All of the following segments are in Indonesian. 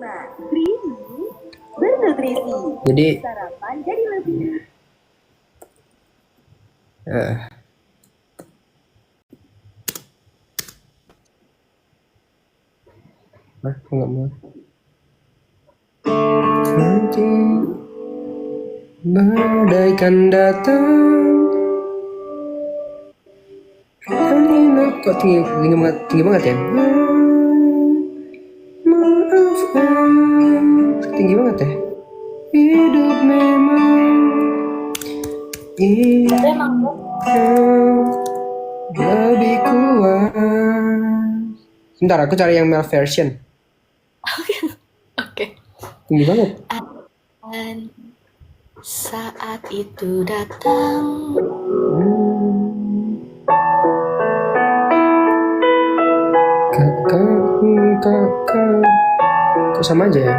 Nah, creamy bernutrisi. Jadi Sarapan jadi lebih. eh, aku nggak mau. Nanti badai kan datang. Kok tinggi banget ya? Maafkan, tinggi banget ya. Hidup memang lebih kuat. Sebentar, aku cari yang male version. Oke. Tinggi banget. Dan saat itu datang. Kok sama aja ya?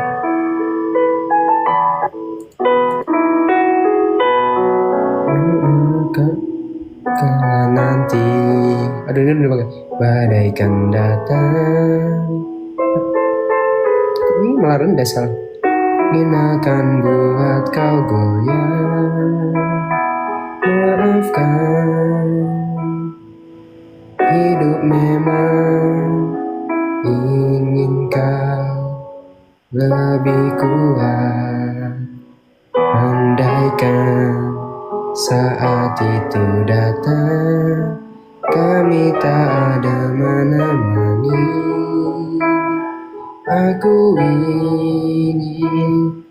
Kala nanti, aduh ini udah pakai badai kan datang. Ini malah rendah salah. Ingin akan buat kau goyang. Maafkan, hidup memang ingin kau lebih kuat. Andaikan saat itu datang, kami tak ada menemani. Aku ingin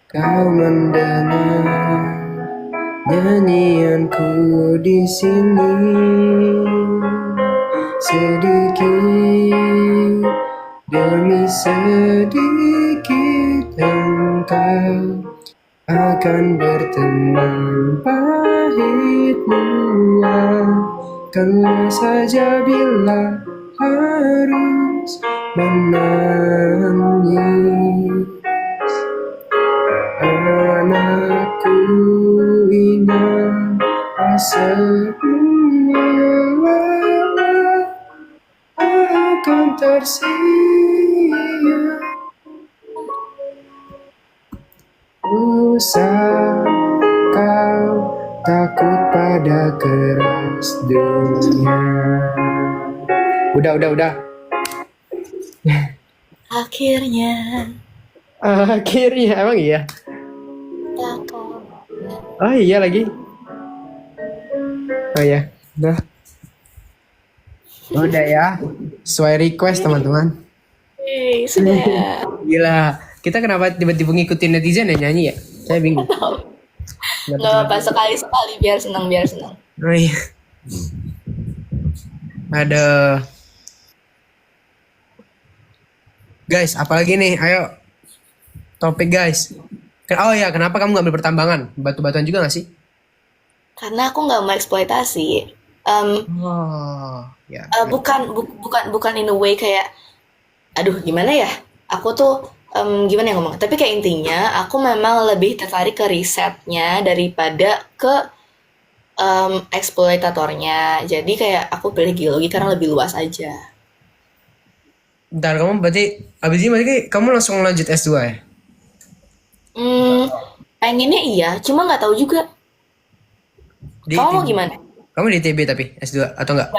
kau mendengar nyanyianku di sini. Sedikit demi sedikit engkau akan berteman. Pahitmu akanlah saja bila harus menangis. Anakku ingat semua akan tersia. Usah kau takut pada keras dunia. Udah. Akhirnya Emang iya? takut. Oh iya lagi. Oh ya, udah ya. Sesuai request teman-teman. Hey, sudah. Gila, kita kenapa tiba-tiba ngikutin netizen ya nyanyi ya? Saya bingung. Gak apa-apa, sekali-sekali biar senang. Oh iya. Ada. Guys, apalagi nih? Ayo. Topik guys. Oh ya, kenapa kamu nggak ambil pertambangan? Batu-batuan juga nggak sih? Karena aku nggak mau eksploitasi. Oh, ya. Bukan in a way kayak, aduh gimana ya? Aku tuh gimana ya ngomong? Tapi kayak intinya aku memang lebih tertarik ke risetnya daripada ke eksploitatornya. Jadi kayak aku pilih geologi karena lebih luas aja. Bentar, kamu berarti abis ini berarti kamu langsung lanjut S2 ya? Pengennya iya, cuma nggak tahu juga. Di Kamu mau ITB. gimana? Kamu di ITB tapi S2 atau enggak?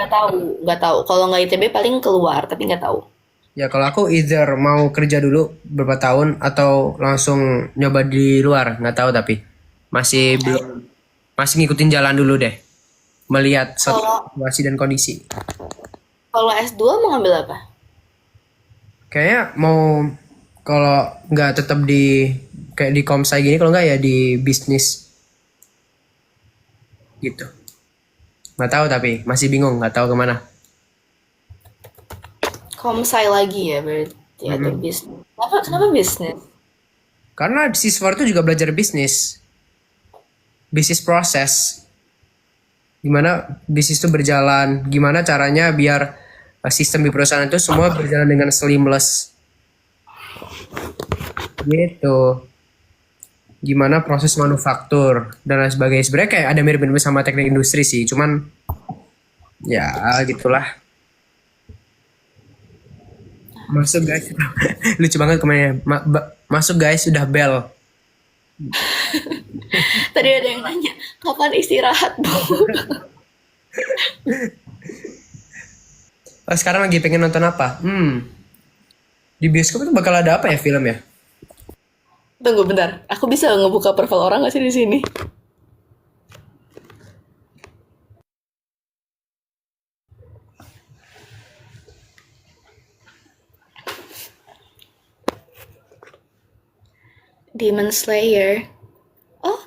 Nggak tahu. Kalau nggak ITB paling keluar, tapi nggak tahu. Ya kalau aku either mau kerja dulu beberapa tahun atau langsung nyoba di luar, nggak tahu tapi masih ngikutin jalan dulu deh, melihat Kalau situasi dan kondisi. kalau S2 mau ngambil apa? Kayaknya mau kalau nggak tetap di kayak di Komsai gini, kalau nggak ya di bisnis gitu. Nggak tahu tapi masih bingung, nggak tahu kemana. Komsai lagi ya berarti ada bisnis. Kenapa bisnis? Karena siswa itu juga belajar bisnis proses. Gimana bisnis itu berjalan, gimana caranya biar sistem di perusahaan itu semua berjalan dengan seamless gitu. Gimana proses manufaktur dan lain sebagainya. Sebenarnya kayak ada mirip-mirip sama teknik industri sih, cuman ya gitulah. Masuk guys. Lucu banget komennya. Masuk guys, sudah bel. Tadi ada yang nanya, kapan istirahat, Bu? Oh, sekarang lagi pengen nonton apa? Di bioskop itu bakal ada apa ya film ya? Tunggu bentar, aku bisa ngebuka profil orang nggak sih di sini? Demon Slayer. Oh,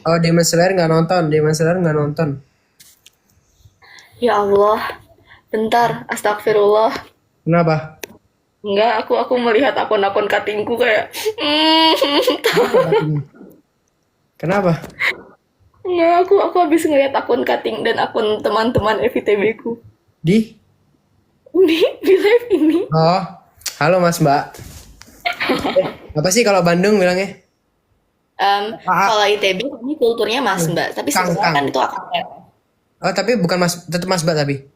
Oh, Demon Slayer nggak nonton. Demon Slayer nggak nonton. Ya Allah. Bentar, astagfirullah. Kenapa? Enggak, aku melihat akun-akun cuttingku kayak Kenapa? enggak, aku habis ngeliat akun cutting dan akun teman-teman FITB ku. Di? Di live ini. Oh, halo Mas Mbak. Apa sih kalau Bandung bilangnya? Kalau ITB ini kulturnya Mas Mbak, tapi Kang, sebenarnya Kang. kan itu akun web. Oh, tapi bukan Mas, tetap Mas Mbak tapi.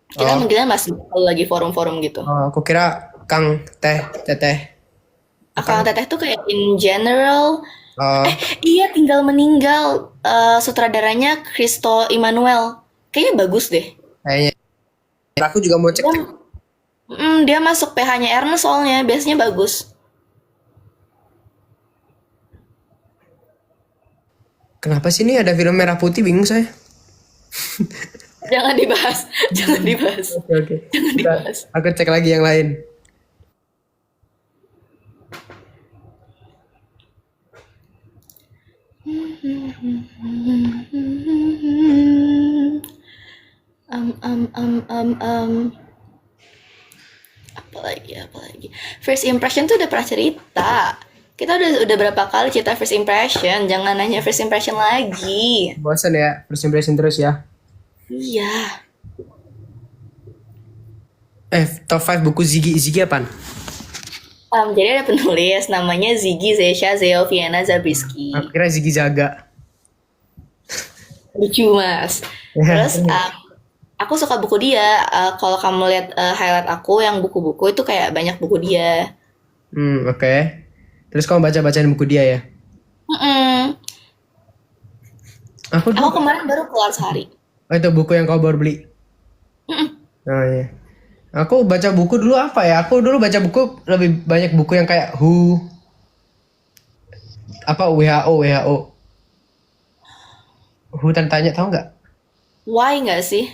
Kita manggilnya Mas Mbak kalau lagi forum-forum gitu. Oh, aku kira Kang, Teteh. Akang Teteh tuh kayak in general. Oh, Iya, tinggal meninggal. Sutradaranya Christo Immanuel. Kayaknya bagus deh. kayaknya. Aku juga mau cek. Dia masuk PH-nya Ernest soalnya. Biasanya bagus. Kenapa sih ini ada film merah putih? Bingung saya. Jangan dibahas. Jangan dibahas. Oke. Jangan dibahas. Aku cek lagi yang lain. Apa lagi. First impression tuh udah pernah cerita. Kita udah berapa kali cerita first impression. Jangan nanya first impression lagi. Bosan ya, first impression terus ya. Iya. Top 5 buku Ziggy apaan? Jadi ada penulis namanya Ziggy Zesha Zeoviana Zabriskie. Aku kira Ziggy Zaga. Lucu mas. Terus aku suka buku dia. Kalau kamu lihat highlight aku yang buku-buku itu kayak banyak buku dia. Oke. Terus kamu baca-bacain buku dia ya? Aku Kemarin baru keluar sehari. Oh, itu buku yang kau baru beli? Oh iya. Aku baca buku dulu apa ya? Aku dulu baca buku lebih banyak buku yang kayak WHO. Apa WHO. WHO tanya tahu nggak? Why nggak sih?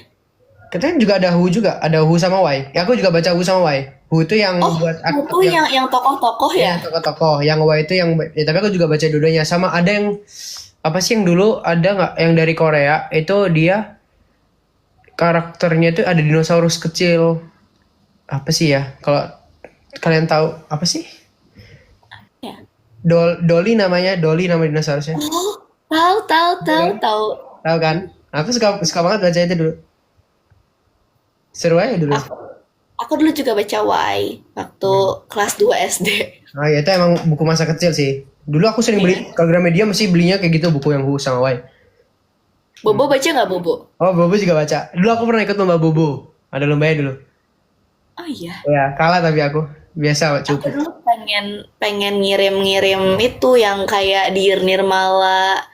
Katanya juga ada WHO juga, ada WHO sama Y. Ya, aku juga baca WHO sama Y. WHO itu yang buat Buku yang tokoh-tokoh ya? tokoh-tokoh, yang Y itu yang ya, tapi aku juga baca dua-duanya. Sama ada yang apa sih yang dulu ada nggak yang dari Korea itu dia karakternya itu ada dinosaurus kecil. Apa sih ya? Kalau kalian tahu apa sih? Ya. Dolly namanya, Dolly nama dinosaurusnya. Tahu. Tahu kan? Aku suka banget baca itu dulu. Seru aja dulu. Aku dulu juga baca Y waktu kelas 2 SD. Oh ya itu emang buku masa kecil sih. Dulu aku sering beli kalau Gramedia mesti belinya kayak gitu buku yang WHO sama Y. Bobo baca nggak Bobo? Oh, Bobo juga baca. Dulu aku pernah ikut lomba Bobo. Ada lombanya dulu. Oh iya. Ya, kalah tapi aku. Biasa, Aku cukup. dulu pengen ngirim itu yang kayak Dear Nirmala.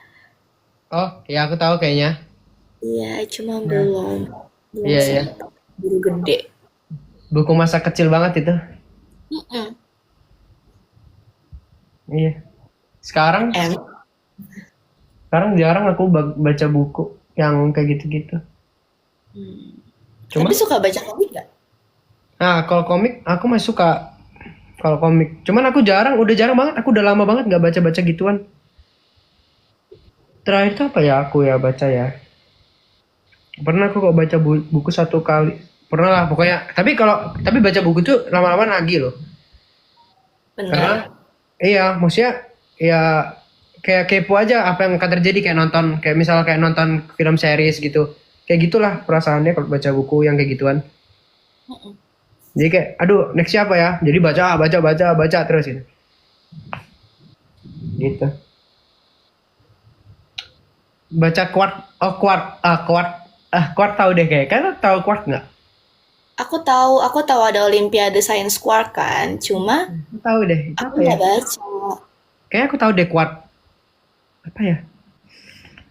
Oh, ya aku tahu kayaknya. Iya, cuma belum Iya, iya. sempet. Buru gede. Buku masa kecil banget itu. Iya. Sekarang jarang aku baca buku yang kayak gitu-gitu. Cuma Tapi suka baca komik nggak? Nah, kalau komik aku masih suka. Kalau komik, cuman aku udah jarang banget. Aku udah lama banget nggak baca-baca gituan. Terakhir tuh apa ya aku ya baca ya? Pernah aku kok baca buku satu kali. Pernah lah pokoknya. Tapi baca buku tuh lama-lama nagih loh. Bener. Karena iya, maksudnya ya kayak kepo aja apa yang akan terjadi kayak nonton kayak misalnya kayak nonton film series gitu. Kayak gitulah perasaannya kalau baca buku yang kayak gituan. Jadi kayak aduh next siapa ya? Jadi baca terus gitu. Gitu. Baca Quart tahu deh kayak. Kan tahu Quart nggak? Aku tahu ada Olimpiade Science Quark kan, cuma Aku tahu deh, itu aku apa ya? nggak baca. Kayaknya aku tahu deh kuat. Apa ya?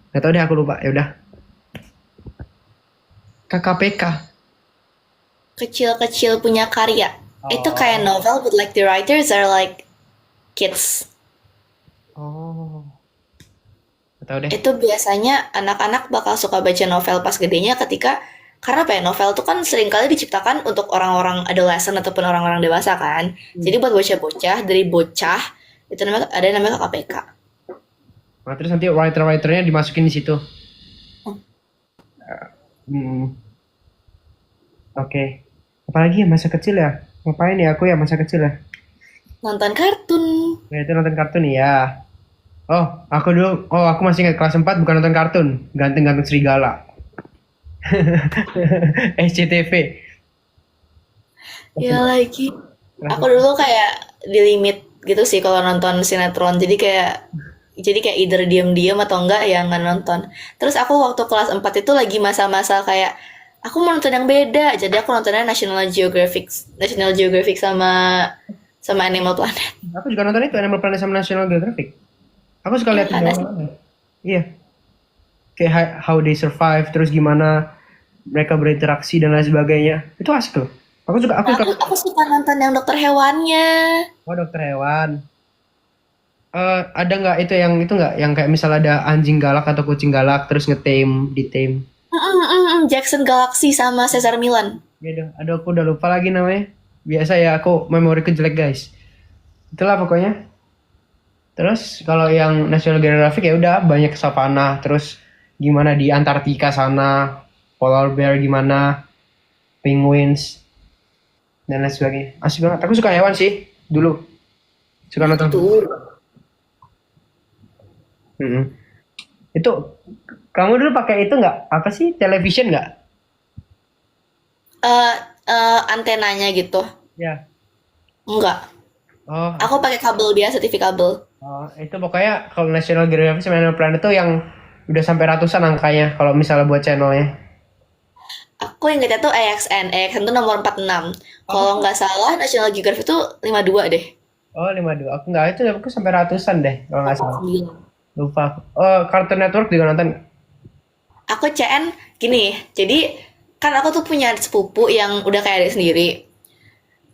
Gak tahu deh, aku lupa. Ya udah. KKPK. Kecil-kecil punya karya. Itu kayak Oh. novel, but like the writers are like kids. Oh. Gak tahu deh. Itu biasanya anak-anak bakal suka baca novel pas gedenya ketika karena apa ya, novel tuh kan seringkali diciptakan untuk orang-orang adolescent ataupun orang-orang dewasa kan. Jadi buat bocah-bocah dari bocah itu namanya ada yang namanya KKPK. Nah, terus nanti writer-writernya dimasukin di situ. Hmm. Oke. Apalagi ya masa kecil ya? Ngapain ya aku ya masa kecil ya? Nonton kartun. Ya itu nonton kartun ya. Aku masih ingat kelas 4 bukan nonton kartun, ganteng-ganteng serigala. SCTV. Ya lagi. Aku dulu kayak di limit gitu sih kalau nonton sinetron. Jadi kayak either diem-diem atau enggak ya nggak nonton. Terus aku waktu kelas 4 itu lagi masa-masa kayak aku mau nonton yang beda. Jadi aku nontonnya National Geographic sama sama Animal Planet. Aku juga nonton itu Animal Planet sama National Geographic. Aku suka Iya lihat kan? itu. Iya. Kayak how they survive, terus gimana mereka berinteraksi dan lain sebagainya. Itu asik loh. Aku Nah, suka. aku suka nonton yang dokter hewannya. Oh, dokter hewan. Ada nggak itu nggak yang kayak misal ada anjing galak atau kucing galak terus di tame. Jackson Galaxy sama Cesar Milan. Ya dong, aduh aku udah lupa lagi namanya. Biasa ya aku memoriku jelek guys. Itulah pokoknya. Terus kalau yang National Geographic ya udah banyak savana, terus gimana di Antartika sana, polar bear gimana, penguins dan lain sebagainya. Asik banget. Aku suka hewan sih dulu. Suka nonton. Tuh. Mm-mm. Itu kamu dulu pakai itu nggak? Apa sih? Television nggak? Eh Antenanya gitu. Ya. Enggak. Oh, Aku pakai kabel biasa, TV kabel. itu pokoknya kalau National Geographic sama Animal Planet tuh yang udah sampai ratusan angkanya kalau misalnya buat channelnya. Aku ingetnya tuh AXN tuh nomor 46. Kalau Oh, nggak salah National Geographic tuh 52 deh. oh 52. Aku nggak itu aku sampai ratusan deh kalau nggak salah. 49. Lupa aku. Oh, Cartoon Network juga nonton. Aku CN gini, jadi kan aku tuh punya sepupu yang udah kayak adik sendiri.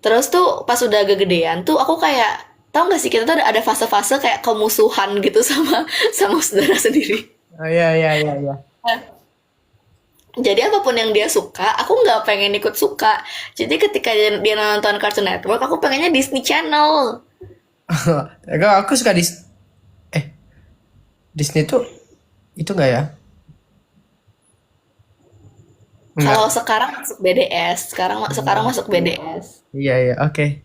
Terus tuh pas udah gedean tuh aku kayak tau gak sih kita tuh ada fase-fase kayak kemusuhan gitu sama sama saudara sendiri. Oh iya iya iya iya. Jadi apapun yang dia suka, aku nggak pengen ikut suka. Jadi ketika dia nonton Cartoon Network, aku pengennya Disney Channel. Aku suka eh Disney tuh itu nggak ya? Kalau Enggak. sekarang masuk BDS, sekarang masuk BDS. Iya iya oke.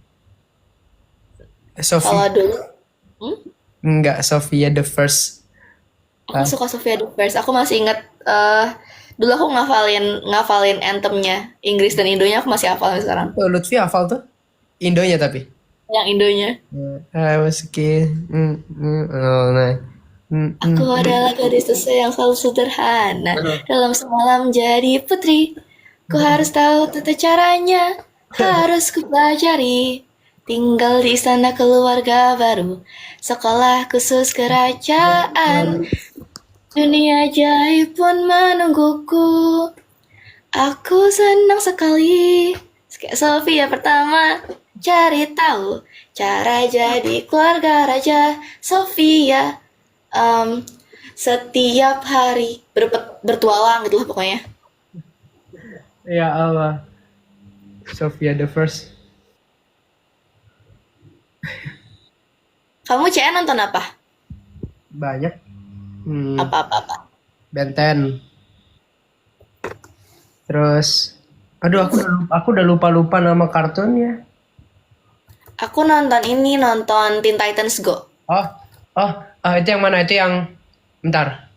Kalau Sophie dulu, hmm? enggak Sophia the First. Aku suka Sofia the First. Aku masih ingat dulu aku ngafalin ngafalin anthemnya Inggris dan Indonya aku masih hafal sampai sekarang. Oh, Lutfi hafal tuh Indonya tapi. Yang Indonya. I was a kid. Oh, nah. Aku adalah gadis yang selalu sederhana. Dalam semalam jadi putri. Ku harus tahu tata caranya. Harus ku pelajari. Tinggal di istana keluarga baru. Sekolah khusus kerajaan. Dunia ajaib pun menungguku. Aku senang sekali. Kayak Sofia pertama. Cari tahu cara jadi keluarga raja Sofia. Em, Setiap hari bertualang gitu lah pokoknya. Ya Allah. Sophia the First. Kamu CN nonton apa? Banyak. Apa-apa-apa. Ben 10. Terus aduh aku udah lupa nama kartunnya. Aku nonton Teen Titans Go. Oh, itu yang mana? Itu yang bentar.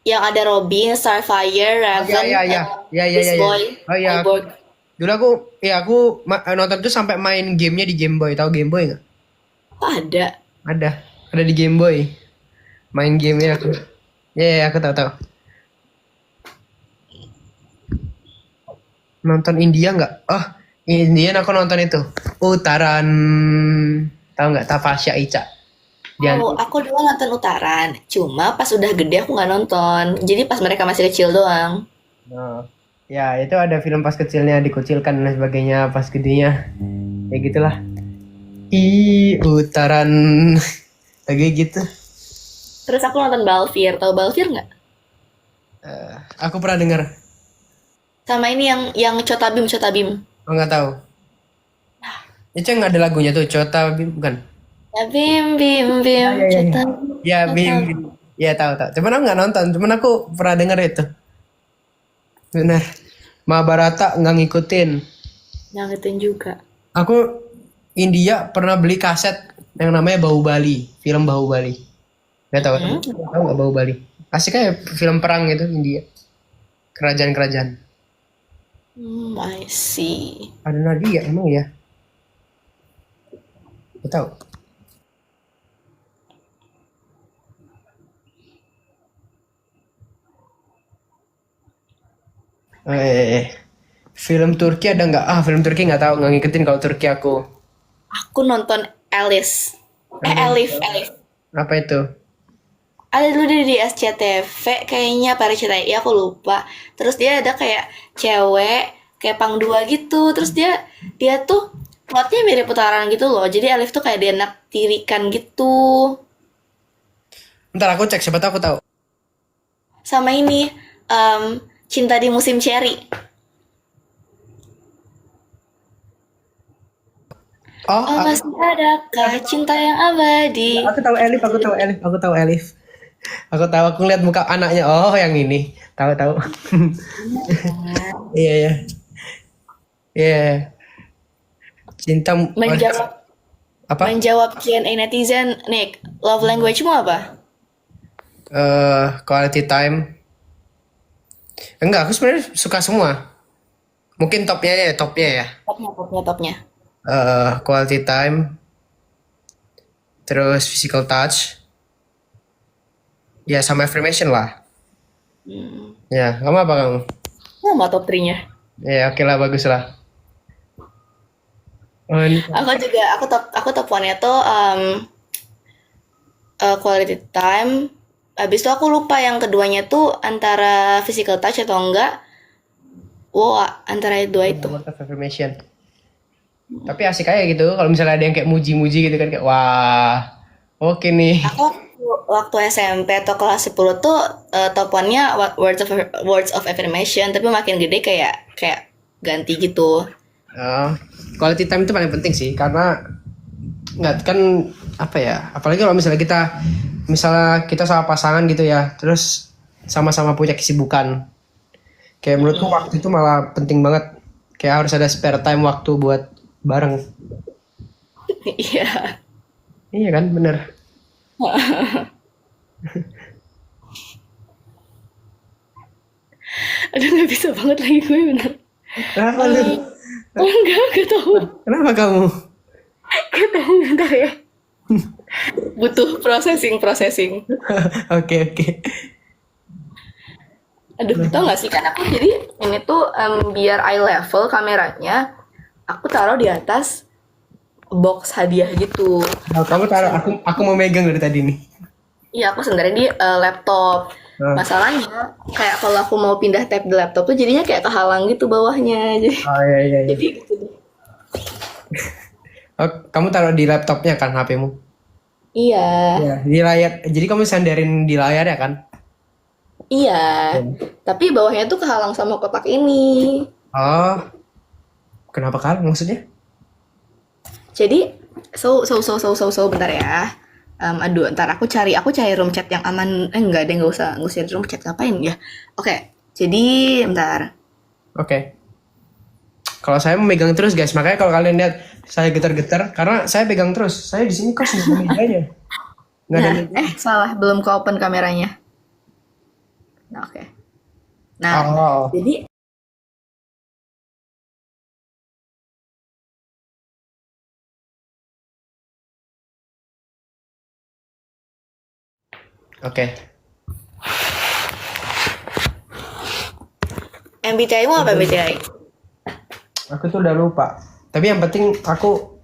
Yang ada Robin, Starfire, Raven, Iya, iya. Iya, iya, Beast iya. Boy, Oh iya. Cyborg. Dulu aku nonton tuh sampai main gamenya di Game Boy. Tahu Game Boy nggak? Oh, ada. Ada di Game Boy. Main gamenya aku. Iya, aku tahu. Nonton India nggak? Oh, Indian aku nonton itu. Utaran, tahu nggak? Tapasya Ica. Dia, Oh, aku dulu nonton Utaran. Cuma pas udah gede aku nggak nonton. Jadi pas mereka masih kecil doang. oh, ya itu ada film pas kecilnya dikucilkan dan sebagainya, pas gedenya, ya gitulah. Utaran, lagi gitu. Terus aku nonton Balfir. Tahu Balfir nggak? Aku pernah dengar, Sama ini yang Cotabim Cotabim. oh nggak tahu. Itu yang ada lagunya tuh, Cota Bim, bukan? Ya bim bim bim Ya, ya, ya. Cotabim Ya, Bim. Cotabim. Bim. Ya tahu tahu. Cuman aku nggak nonton, cuman aku pernah dengar itu. Benar. Mahabharata nggak ngikutin. Nyangetin juga. Aku India pernah beli kaset yang namanya Bahubali, film Bahubali. Nggak tahu, tahu nggak Bahubali? Asik kayak film perang gitu India. Kerajaan-kerajaan. I see. Ada Nadia emang ya? Nggak tahu. Film Turki ada nggak? Ah, film Turki nggak tahu, nggak ngikutin kalau Turki aku. Aku nonton Alice. Elif, Elif. Apa itu? Ada dulu di SCTV kayaknya pada CTI aku lupa. Terus dia ada kayak cewek kayak pang dua gitu. Terus dia tuh plotnya mirip Utaran gitu loh. Jadi Alif tuh kayak dianaktirikan gitu. Ntar aku cek, siapa tahu aku tahu. Sama ini Cinta di Musim Cherry. Oh, Oh, masih adakah cinta yang abadi? aku tahu Elif, aku tahu Elif, aku tahu Elif. Aku tahu, aku lihat muka anaknya. Oh, yang ini. Tahu tahu. Iya ya. Iya. Cinta Menjawab apa? menjawab Q&A netizen, Nick, love language-mu apa? Quality time. Enggak, aku sebenarnya suka semua. Mungkin topnya ya. Topnya. Quality time, terus physical touch, ya sama affirmation lah. Ya, kamu apa kamu? Sama top 3-nya. Ya, oke lah, bagus lah. Oh, ini. Aku juga, aku top 1-nya tuh quality time. Habis itu aku lupa yang keduanya tuh antara physical touch atau enggak. Wow, antara dua itu. Word of affirmation. Tapi asik aja gitu, kalau misalnya ada yang kayak muji-muji gitu kan, kayak wah, oke nih. Aku waktu SMP atau kelas 10 tuh top 1-nya words of affirmation, tapi makin gede kayak ganti gitu. Quality time itu paling penting sih, karena nggak kan apa ya, apalagi kalau misalnya kita sama pasangan gitu ya, terus sama-sama punya kesibukan, kayak menurutku waktu itu malah penting banget, kayak harus ada spare time waktu buat bareng. Iya. Iya kan, bener. Aduh, nggak bisa banget lagi gue bener. Kenapa lu? Enggak tahu. Kenapa kamu? Gak tahu, bentar ya. Butuh processing. Oke. Aduh, tau gak sih kan aku jadi ini tuh biar eye level kameranya, aku taruh di atas box hadiah gitu. Nah, kamu taruh, aku mau megang dari tadi nih. Iya, aku sebenarnya di laptop. Masalahnya kayak kalau aku mau pindah tab di laptop tuh jadinya kayak kehalang gitu bawahnya. Jadi Oh iya. jadi gitu deh. Oh, kamu taruh di laptopnya kan HP-mu? Iya. Iya, di layar. Jadi kamu sandarin di layar ya kan? Iya. Tapi bawahnya tuh kehalang sama kotak ini. Oh, kenapa kan maksudnya? Jadi so bentar ya. Aduh, ntar aku cari room chat yang aman. Enggak deh, nggak usah di room chat, ngapain ya? Oke, jadi bentar. Oke. Kalau saya memegang terus guys, makanya kalau kalian lihat saya getar-getar, karena saya pegang terus. Saya di sini kos nggak ada mejanya. Nggak ada meja. Salah, belum ke open kameranya. Nah, oke. Nah, Oh, jadi oke. MBTI mu apa MBTI? Aku tuh udah lupa. Tapi yang penting aku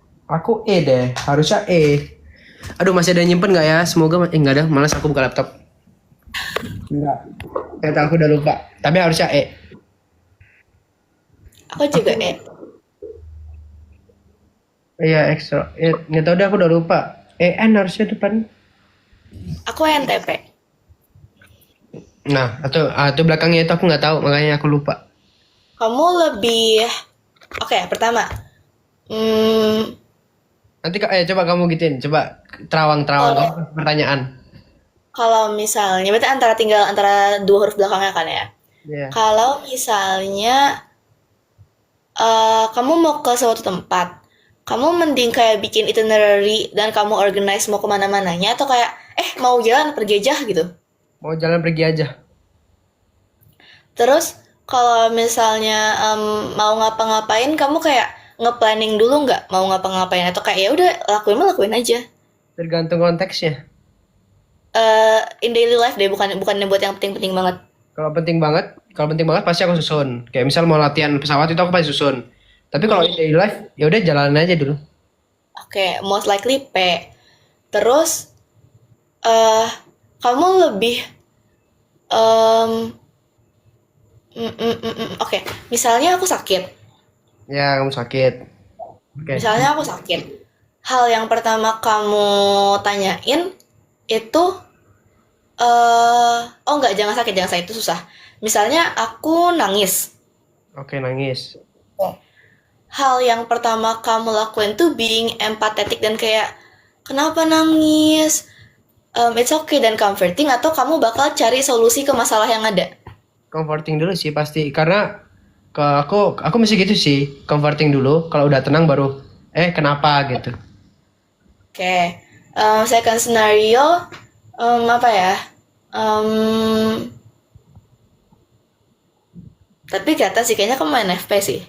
E deh. Harusnya E. Aduh, masih ada yang nyimpen nggak ya? Semoga nggak ada. Malas aku buka laptop. Enggak. Ternyata aku udah lupa. Tapi harusnya E. Aku juga E. Iya, extra. Nggak tahu deh, aku udah lupa. EN harusnya depan. Aku NTP. Nah, atau belakangnya itu aku nggak tahu, makanya aku lupa. Kamu lebih... Oke, pertama. Nanti coba kamu gituin, coba terawang-terawang pertanyaan. Kalau misalnya, berarti tinggal antara dua huruf belakangnya kan ya? Iya. Kalau misalnya kamu mau ke suatu tempat, kamu mending kayak bikin itinerary dan kamu organize mau kemana-mananya, atau kayak, mau jalan pergi aja gitu. Mau jalan pergi aja. Terus, kalau misalnya mau ngapa-ngapain, kamu kayak nge-planning dulu nggak mau ngapa-ngapain, atau kayak ya udah lakuin aja. Tergantung konteksnya. In daily life deh, bukan buat yang penting-penting banget. Kalau penting banget pasti aku susun. Kayak misal mau latihan pesawat itu aku pasti susun. Tapi kalau in daily life, ya udah jalan aja dulu. Oke, most likely P. Terus, kamu lebih, oke, misalnya aku sakit. Ya, kamu sakit. Oke. Misalnya aku sakit. Hal yang pertama kamu tanyain itu, oh enggak, jangan sakit, itu susah. Misalnya aku nangis. Oke, nangis. Hal yang pertama kamu lakuin tuh being empathetic dan kayak, kenapa nangis? It's okay dan comforting, atau kamu bakal cari solusi ke masalah yang ada? Comforting dulu sih pasti, karena aku mesti gitu sih, comforting dulu. Kalau udah tenang baru, kenapa gitu. Oke. Second scenario, apa ya? Tapi kata sih kayaknya kamu main FP sih.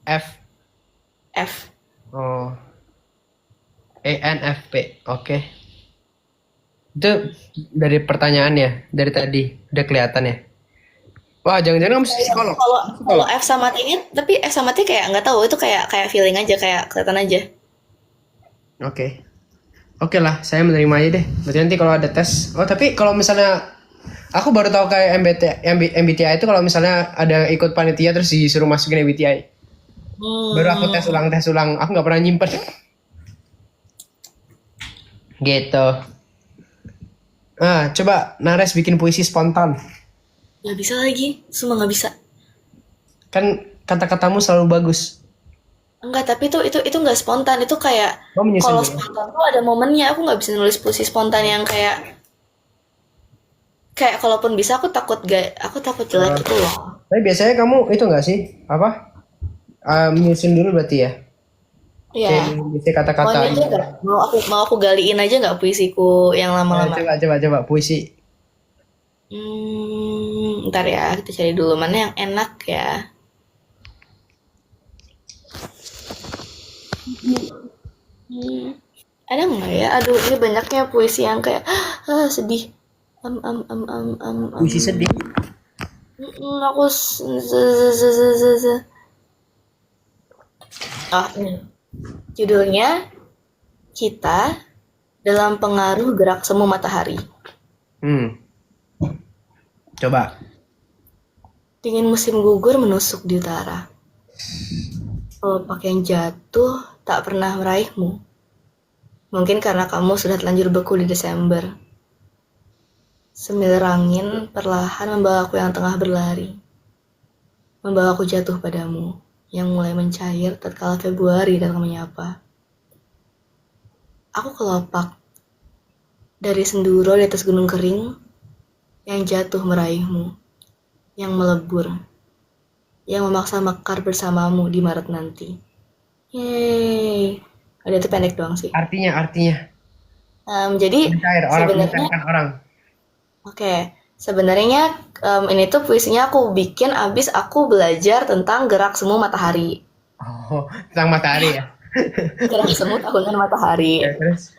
F. F. Oh. ENFP. Oke. Itu dari pertanyaannya, dari tadi udah kelihatan ya. Wah, jangan-jangan kamu psikolog. Kalau F sama T ini, tapi F sama T kayak nggak tahu, itu kayak feeling aja, kayak kelihatan aja. Oke. Oke lah, saya menerima aja deh. Berarti nanti kalau ada tes. Oh, tapi kalau misalnya aku baru tahu kayak MBTI itu kalau misalnya ada ikut panitia terus disuruh masukin MBTI. Baru aku tes ulang. Aku nggak pernah nyimpen. Gitu. Coba Nares bikin puisi spontan. Nggak bisa lagi, semua nggak bisa. Kan kata-katamu selalu bagus. Enggak, tapi itu nggak spontan, itu kayak Menyusun kalau dulu. spontan tuh ada momennya. Aku nggak bisa nulis puisi spontan yang kayak kalaupun bisa aku takut jelek gitu loh. Tapi biasanya kamu itu nggak sih? Apa? Menyusun dulu berarti ya? Iya. Bisa kata-kata. Maunya aja nggak? Mau aku galiin aja nggak puisiku yang lama-lama? Coba puisi. Ntar ya, kita cari dulu mana yang enak ya. Ada nggak ya? Aduh, ini banyaknya puisi yang kayak sedih. Puisi sedih. Aku ini judulnya Kita Dalam Pengaruh Gerak Semu Matahari. Coba. Dingin musim gugur menusuk di utara. Pelupak yang jatuh tak pernah meraihmu. Mungkin karena kamu sudah terlanjur beku di Desember. Semilir angin perlahan membawaku yang tengah berlari. Membawaku jatuh padamu, yang mulai mencair tatkala Februari datang menyapa. Aku kelopak dari senduro di atas gunung kering yang jatuh meraihmu, yang melebur, yang memaksa mekar bersamamu di Maret nanti. Yeay. Ada itu pendek doang sih. Artinya. Jadi Mencair orang. Oke, sebenarnya ini tuh puisinya aku bikin abis aku belajar tentang gerak semu matahari. Oh, tentang matahari ya? Gerak semu tahunan matahari. Ya, terus?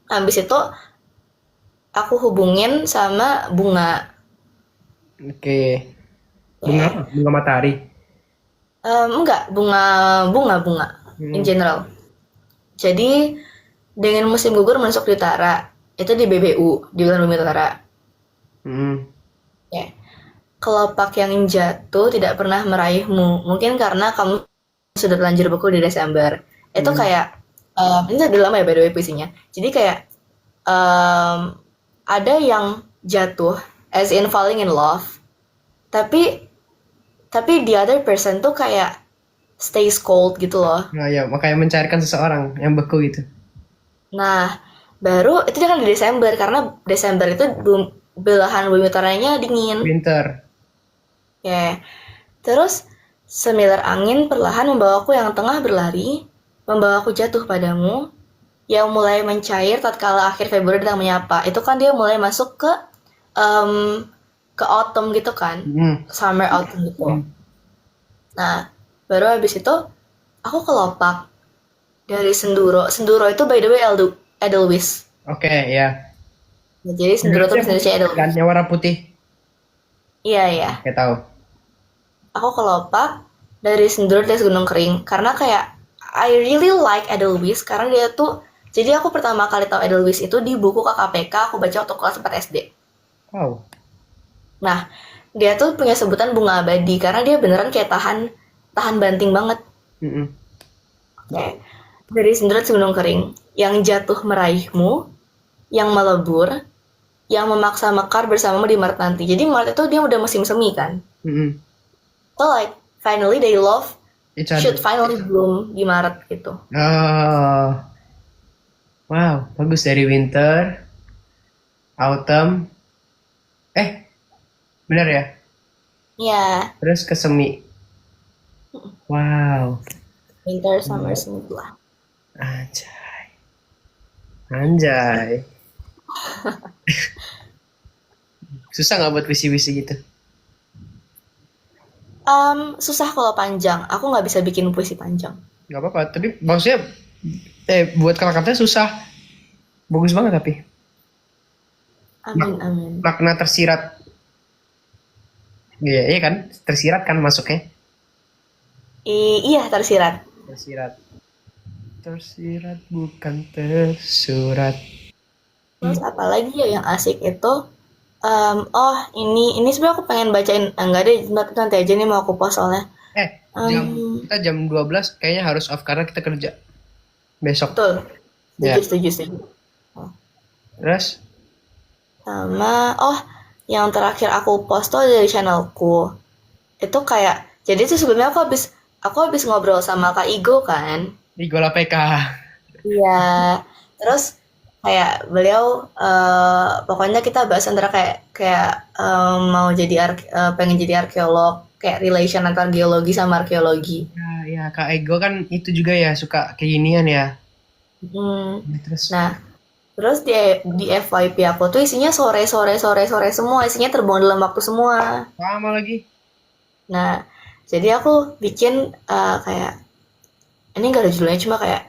Abis itu aku hubungin sama bunga. Oke. Bunga apa? Bunga matahari. Enggak, bunga in general. Jadi dengan musim gugur menusuk di utara, itu di BBU, di bulan bumi utara. Hmm. Ya. Kelopak yang jatuh tidak pernah meraihmu. Mungkin karena kamu sudah terlanjur beku di Desember. Itu kayak ini udah lama ya by the way puisinya. Jadi kayak ada yang jatuh as in falling in love, tapi the other person tuh kayak stays cold gitu loh. Nah ya, makanya mencarikan seseorang yang beku gitu. Nah, baru itu kan di Desember karena Desember itu belahan bumi utaranya dingin. Winter. Ya. Terus semilir angin perlahan membawaku yang tengah berlari, membawaku jatuh padamu, yang mulai mencair tatkala akhir Februari datang menyapa. Itu kan dia mulai masuk ke autumn gitu kan, summer autumn gitu. Nah, baru habis itu aku kelopak dari Senduro. Senduro itu by the way Edelweiss. Oke, ya. Nah, jadi Senduro itu bahasa Indonesia Edelweiss. Kan yang warna putih. Iya. Kayak tahu. Aku kelopak dari Senduro dari Gunung Kering karena kayak I really like Edelweiss karena dia tuh, jadi aku pertama kali tahu Edelweiss itu di buku KKPK aku baca waktu kelas 4 SD. Wow. Nah, dia tuh punya sebutan bunga abadi karena dia beneran kayak tahan banting banget. Kayak dari Senduro Gunung Kering yang jatuh meraihmu, yang melebur, yang memaksa mekar bersamamu di Maret nanti. Jadi Maret itu dia udah musim semi kan. So like finally they love should finally bloom di Maret gitu. Oh. Wow, bagus dari winter, autumn. Benar ya? Iya. Terus ke semi. Wow. Winter, summer, semi lah. Anjay. Susah nggak buat visi-visi gitu? Susah kalau panjang. Aku nggak bisa bikin puisi panjang. Nggak apa-apa. Tapi maksudnya, buat kata-katanya susah. Bagus banget tapi. Amin. Makna tersirat. Iya kan? Tersirat kan masuknya? Iya, tersirat. Tersirat bukan tersurat. Terus apalagi ya yang asik itu, ini sebenarnya aku pengen bacain, enggak deh, nanti aja nih mau aku post soalnya. Kita jam 12 kayaknya harus off karena kita kerja besok. Betul. Setuju. Terus? Sama, yang terakhir aku post tuh dari channelku. Itu kayak, jadi tuh sebelumnya aku habis ngobrol sama Kak Igo kan. Igo PK. Iya. Terus kayak beliau pokoknya kita bahas antara kayak mau jadi pengen jadi arkeolog, kayak relation antara geologi sama arkeologi. Ya Kak Ego kan itu juga ya suka kayak ginian ya. Terus di FYP aku tuh isinya sore semua, isinya terbuang dalam waktu semua. Sama lagi. Nah, jadi aku bikin kayak ini nggak ada judulnya, cuma kayak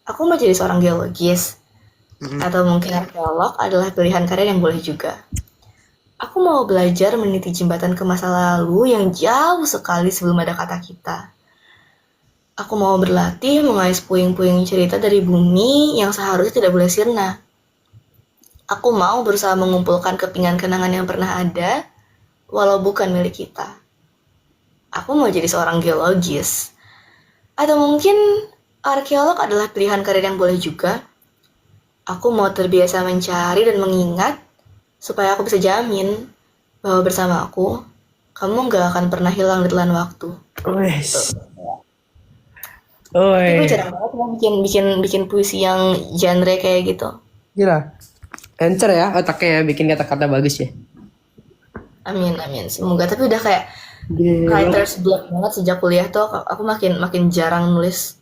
aku mau jadi seorang geologis atau mungkin arkeolog adalah pilihan karir yang boleh juga. Aku mau belajar meneliti jembatan ke masa lalu yang jauh sekali sebelum ada kata kita. Aku mau berlatih mengais puing-puing cerita dari bumi yang seharusnya tidak boleh sirna. Aku mau berusaha mengumpulkan kepingan kenangan yang pernah ada, walau bukan milik kita. Aku mau jadi seorang geologis. Atau mungkin arkeolog adalah pilihan karir yang boleh juga. Aku mau terbiasa mencari dan mengingat, supaya aku bisa jamin bahwa bersama aku, kamu gak akan pernah hilang di telan waktu. Tapi jarang banget bikin puisi yang genre kayak gitu. Gila. Encer ya otaknya ya, bikin kata-kata bagus ya. Amin. Semoga. Tapi udah kayak writer's block banget sejak kuliah tuh aku makin jarang nulis.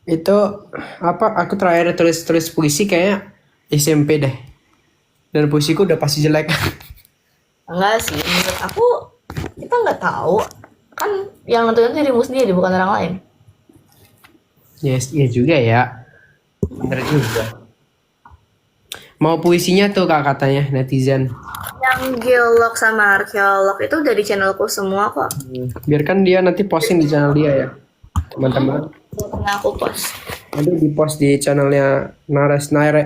Itu aku terakhir tulis puisi kayaknya SMP deh. Dan puisiku udah pasti jelek. Enggak sih, menurut aku kita nggak tahu. Kan yang nentuin dirimu sendiri, bukan orang lain. Yes, iya juga ya. Bener juga. Mau puisinya tuh Kak katanya netizen. Yang geolog sama arkeolog itu udah di channelku semua kok. Biarkan dia nanti posting di channel dia ya, teman-teman. Udah pernah aku post. Nanti di post di channelnya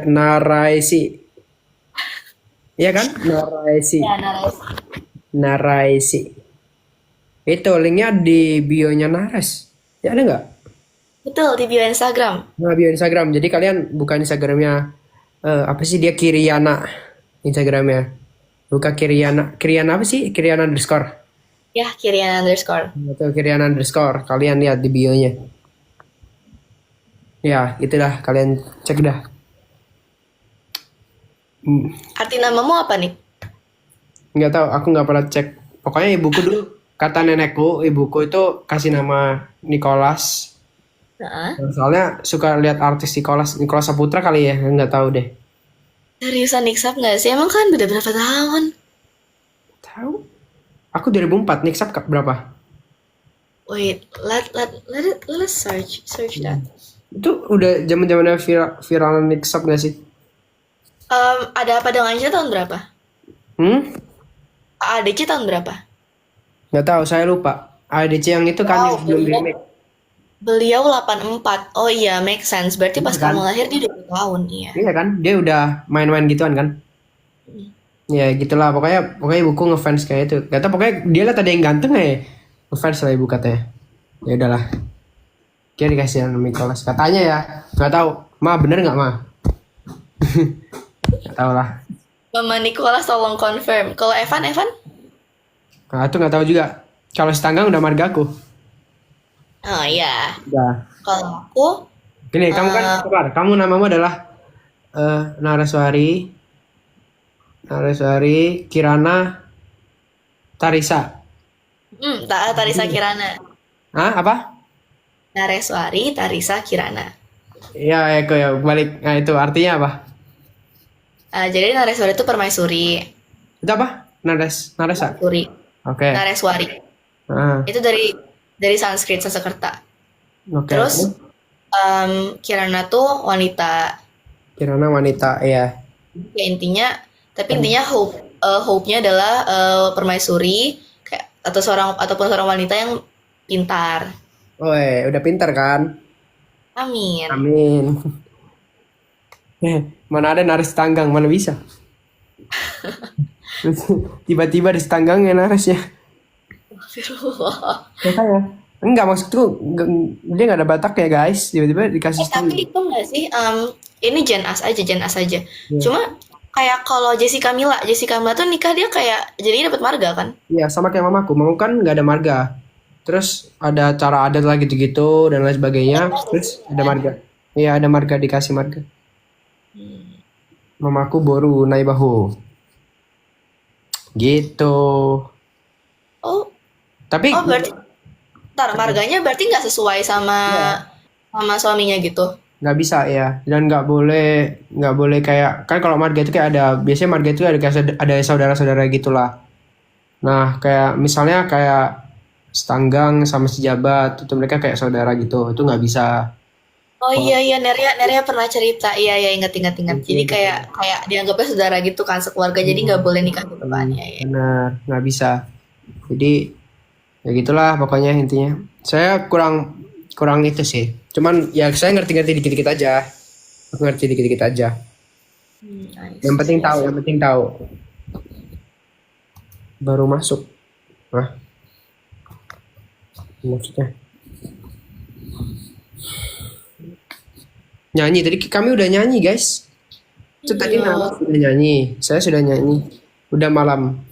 Naraisi. Iya kan? Naraisi. Ya, Nares. Naraisi. Itu linknya di bio-nya Nares. Ya ada nggak? Betul, di bio Instagram. Nah, bio Instagram. Jadi kalian buka Instagramnya apa sih dia Kiriana Instagramnya. Buka Kiriana. Kiriana apa sih? Kiriana underscore. Ya, Kirian underscore. Atau Kiriana underscore. Kalian lihat di bio-nya. Ya, itulah kalian cek dah. Arti namamu apa nih? Nggak tahu, aku nggak pernah cek. Pokoknya ibuku dulu, kata nenekku, ibuku itu kasih nama Nicholas. Nah, Soalnya suka lihat artis Nicholas Saputra kali ya, nggak tahu deh. seriusan Niksap nggak sih? Emang kan beda berapa tahun? Tahu? Aku 2004, Niksap berapa? Wait, let's search that. Itu udah zaman-zamannya viral Niksap nggak sih? Ada apa dengan Aca tahun berapa? ADC tahun berapa? Nggak tahu, saya lupa. ADC yang itu kan Wow, yang belum di remake. Beliau 84. Oh iya, make sense. Berarti pas Kan? kamu lahir dia 20 tahun, iya. Iya kan? Dia udah main-main gituan kan? Ya gitulah, pokoknya ibuku ngefans kayak itu. Gak tau, pokoknya dia liat ada yang ganteng ya, ngefans lah ibu katanya. Ya udahlah. Kayak dikasih nama Nicholas katanya ya. Nggak tahu, ma bener nggak ma? Nggak tahu lah. Mama Nicholas tolong confirm. Kalau Evan? Nah, itu nggak tahu juga. Kalau Setanggang udah margaku. Oh iya. Udah. Kalau aku, Gini, kamu kan sabar. Kamu namamu adalah Naraswari Kirana Tarisa. Tarisa Kirana. Hah? Apa? Nareswari Tarisa Kirana. Ya, ya, balik. Nah, itu artinya apa? Jadi Nareswari itu permaisuri. Itu apa? Naresa. Suri. Oke. Nareswari. Ah, Itu dari Sanskrit, Sanskerta. oke. Terus Kirana tuh wanita. Kirana wanita, ya. Ya intinya, tapi intinya hope-nya adalah permaisuri kayak ataupun seorang wanita yang pintar. Woi, udah pintar kan? Amin. Amin. Mana ada naris tanggang, mana bisa? Tiba-tiba di tanggang ya narisnya. Makanya. Enggak, maksudku dia nggak ada Batak ya guys. Tiba-tiba dikasih Tapi itu enggak sih? Ini Gen As aja. Cuma kayak kalau Jessica Mila tuh nikah dia kayak jadi dapat marga kan? Iya, sama kayak mamaku. Mamaku kan nggak ada marga. Terus ada cara adat lah gitu-gitu dan lain sebagainya. Terus ada marga. Iya, ada marga, dikasih marga. Mamaku boru naibahu. Gitu. Oh, Tapi berarti marganya berarti nggak sesuai sama suaminya gitu. nggak bisa ya, dan nggak boleh kayak kan kalau marga itu kayak biasanya marga itu ada saudara-saudara gitulah. Nah, kayak misalnya kayak setanggang sama sejabat itu mereka kayak saudara gitu, itu nggak bisa. Oh iya Nerea pernah cerita. Iya ingat. Jadi kayak dianggapnya saudara gitu kan, sekeluarga, jadi nggak boleh nikah gitu kan. Iya. Benar, nggak bisa. Jadi ya gitulah pokoknya intinya. Saya kurang itu sih. Cuman ya saya ngerti dikit-dikit aja. Aku ngerti dikit-dikit aja. Yang penting tahu. Baru masuk. Nah. Maksudnya. Nyanyi, tadi kami udah nyanyi guys. Itu tadi Nala sudah nyanyi, saya sudah nyanyi. Udah malam.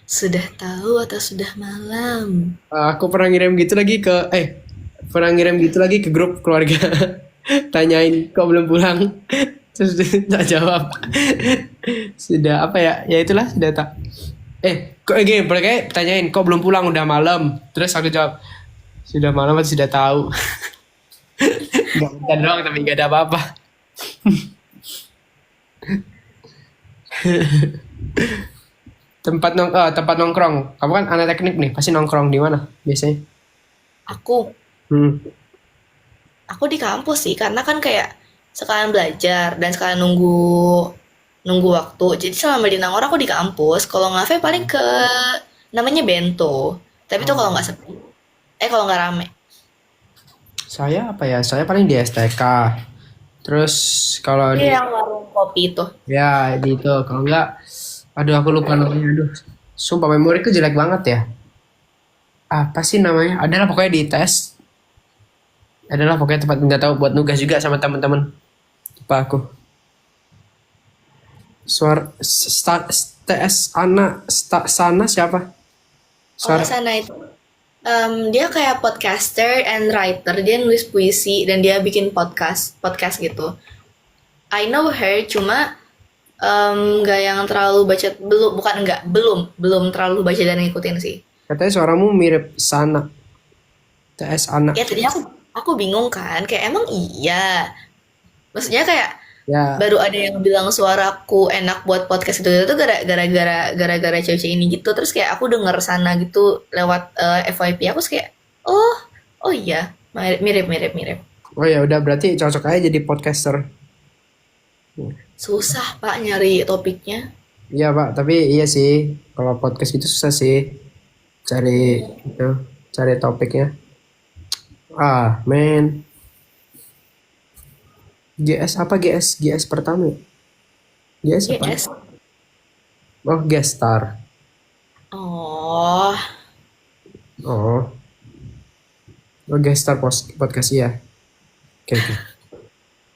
Sudah tahu atau sudah malam? Aku pernah ngirim gitu lagi ke grup keluarga. Tanyain kok belum pulang. Terus tak jawab. Sudah apa ya? Ya itulah sudah tak. Kok gini, mereka tanyain kok belum pulang, udah malam. Terus aku jawab sudah malam atau sudah tahu. Gak bentar doang tapi gak ada apa-apa. tempat nongkrong. Kamu kan anak teknik nih, pasti nongkrong di mana biasanya? Aku di kampus sih, karena kan kayak sekalian belajar dan sekalian nunggu nunggu waktu. Jadi selama di Nangor aku di kampus. Kalau ngafe paling ke namanya Bento. Tapi itu kalau nggak sepi. Kalau nggak rame. Saya apa ya? Saya paling di STK. Terus kalau di Iya, yang warung kopi itu. ya di itu kalau enggak, aduh aku lupa namanya. Aduh, sumpah memoriku jelek banget ya. Apa sih namanya? Adalah pokoknya di tes. Adalah pokoknya tempat nggak tahu buat nugas juga sama teman-teman. Lupa aku. TS sana siapa? Oh, Suara sana itu. Dia kayak podcaster and writer. Dia nulis puisi dan dia bikin podcast gitu. I know her, cuma nggak yang terlalu baca, belum terlalu baca dan ngikutin sih. katanya suaramu mirip sana. TS anak. Ya tadi aku bingung kan, kayak emang iya. Maksudnya kayak Ya, baru ada yang bilang suaraku enak buat podcast itu gara-gara cewek ini gitu. Terus kayak aku denger sana gitu lewat FYP aku, terus kayak oh iya, mirip. oh ya udah berarti cocok aja jadi podcaster. Susah Pak nyari topiknya. Iya Pak, tapi iya sih kalau podcast gitu susah sih cari itu, cari topiknya. Ah, men. GS apa GS? GS pertama ya? GS apa? GS. Oh, Gestar. Oh, Oh, oh Gestar podcast ya. Oke, oke.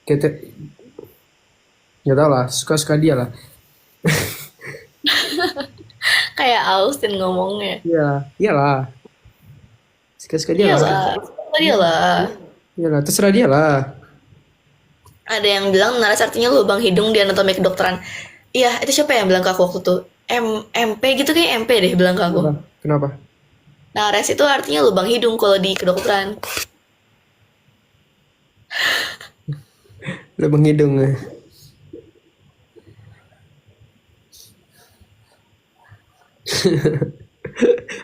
Kita nggak tahu lah, suka-suka dia lah. kayak Austin ngomongnya. Iya, iyalah. Suka-suka dia lah. Iyalah, tadi lah. Iyalah, terserah dia lah. Ada yang bilang naras artinya lubang hidung di anatomi kedokteran. Iya, itu siapa yang bilang ke aku waktu itu? MP gitu, kayak MP deh bilang ke aku. Kenapa? Kenapa? Nares itu artinya lubang hidung kalau di kedokteran. Lubang hidung.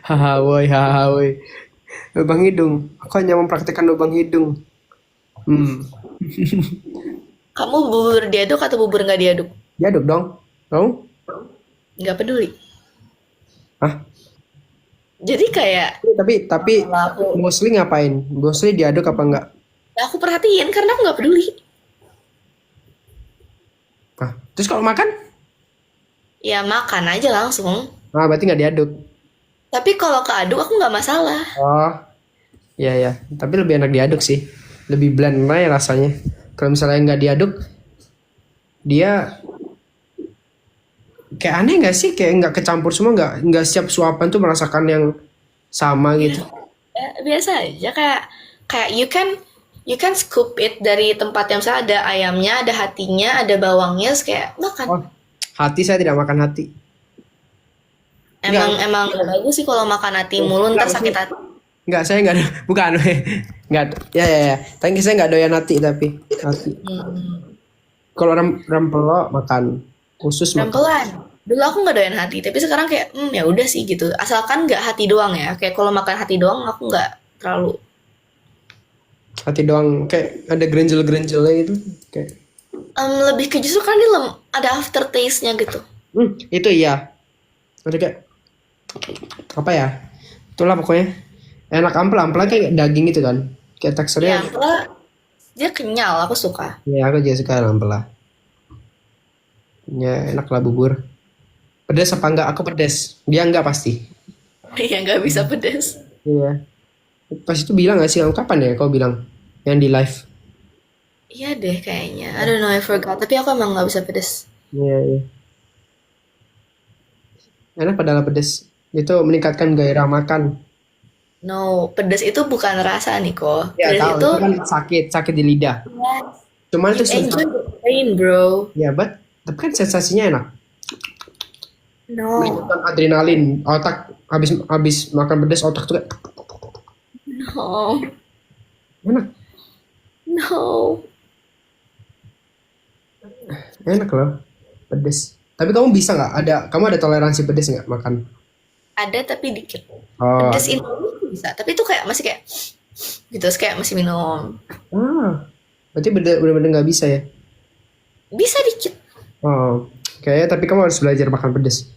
Haha, woi, haha, woi. Lubang hidung. Aku hanya mempraktikkan lubang hidung. Hmm, Kamu bubur diaduk atau bubur nggak diaduk? diaduk dong. Kamu? Nggak peduli. Hah? Jadi kayak Tapi kalau aku, mostly ngapain? Mostly diaduk apa enggak? aku perhatiin karena aku nggak peduli. Hah? Terus kalau makan? Ya makan aja langsung. Ah, berarti nggak diaduk. Tapi kalau keaduk aku nggak masalah. Oh, iya ya. Tapi lebih enak diaduk sih. Lebih blend aja rasanya. Kalau misalnya nggak diaduk, dia kayak aneh nggak sih? Kayak nggak kecampur semua, nggak setiap suapan tuh merasakan yang sama gitu. Biasa aja, kayak you can scoop it dari tempat yang misalnya ada ayamnya, ada hatinya, ada bawangnya, terus kayak makan. Oh, hati saya tidak makan hati. Emang gak bagus sih kalau makan hati mulu, ntar sakit hati. Nggak, saya nggak, bukan, nggak, ya. Tapi saya nggak doyan hati tapi hati. Hmm. Kalau rempelo makan, usus makan. Pelan. Dulu aku nggak doyan hati, tapi sekarang kayak ya udah sih gitu. Asalkan nggak hati doang ya. Kayak kalau makan hati doang aku nggak terlalu. Hati doang, kayak ada grenjel-grenjelnya gitu. Kayak, Lebih ke justru kan dia ada aftertaste-nya gitu. itu iya. Ada kayak apa ya? Itulah pokoknya. Enak ampel-ampel kayak daging gitu kan. Kayak teksturnya. Ya, soalnya dia kenyal, aku suka. Ya, aku juga suka ampel lah. Ya, enak lah bubur. Pedas apa enggak? Aku pedas. Dia enggak pasti. Iya, nggak bisa pedas. Iya. Pas itu bilang gak sih? Kapan ya kau bilang? Yang di live. Iya deh kayaknya. I don't know, I forgot. Tapi aku emang nggak bisa pedas. Iya, iya. Enak padahal pedas. Itu meningkatkan gairah makan. No, pedas itu bukan rasa Niko. Ya, Pedas tahu. itu Itu kan sakit di lidah. Cuman itu enjoy the pain, bro. ya, tapi kan sensasinya enak. No, Meningkatkan adrenalin. Otak habis makan pedas, otak tuh kayak no, enak. no. Enak loh. Pedas. Tapi kamu bisa nggak? Kamu ada toleransi pedas nggak makan? Ada tapi dikit. Oh, Pedas ini bisa, tapi itu kayak masih kayak gitu, terus kayak masih minum. berarti bener-bener nggak bisa ya? Bisa dikit. Oh, Kayaknya tapi kamu harus belajar makan pedas.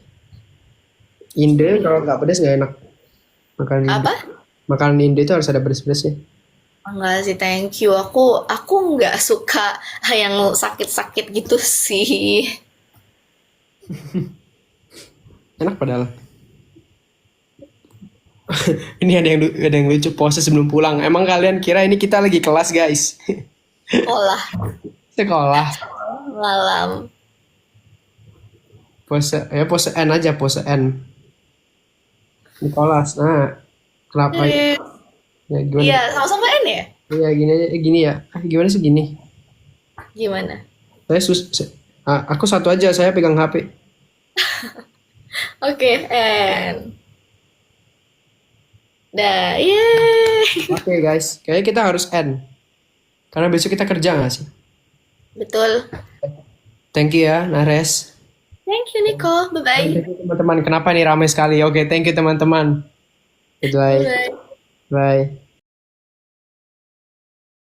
Inde kalau nggak pedas nggak enak. Makanan Inde. Apa? Makanan Inde itu harus ada pedas-pedasnya. Enggak sih, thank you. Aku nggak suka yang sakit-sakit gitu sih. Enak padahal. Ini ada yang lucu pose sebelum pulang. Emang kalian kira ini kita lagi kelas guys? Olah Sekolah. malam. Pose N aja pose N. Nicholas. Nah, kenapa? Ya gimana? Iya, sama-sama N ya? Iya gini aja, gini ya. Gimana sih gini? Gimana? Aku satu aja, saya pegang HP. Oke, N. Dah, yeay. Oke guys, kayaknya kita harus end. Karena besok kita kerja nggak sih? Betul. Thank you ya, Nares. Thank you, Nico. Bye-bye. Thank you teman-teman. Kenapa nih ramai sekali? Oke, thank you teman-teman. Goodbye. Bye. Bye.